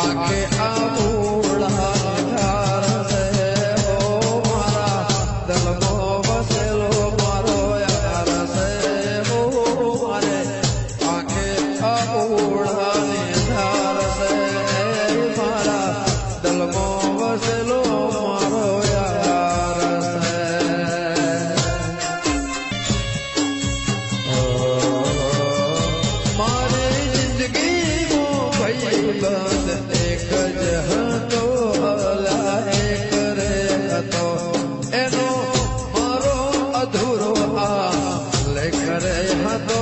આંખે આમૂળા ધાર છે હો મારા દલમો વસેલો મારો યાર છે હો મારે આંખે આમૂળા ધાર છે મારા દલમો વસેલો મારો યાર છે મારી જિંદગીમાં ભાઈબંધ એક જ હતો અલા એક રે હતો એનો મારો અધૂરો આ લેખ રે હતો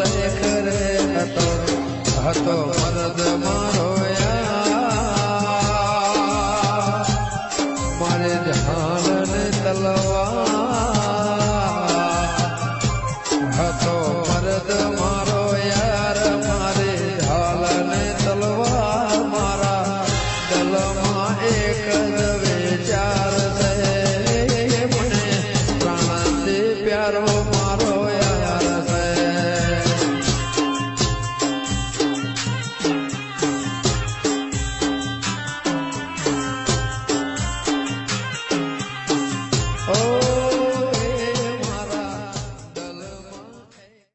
લેખ રે હતો મરદ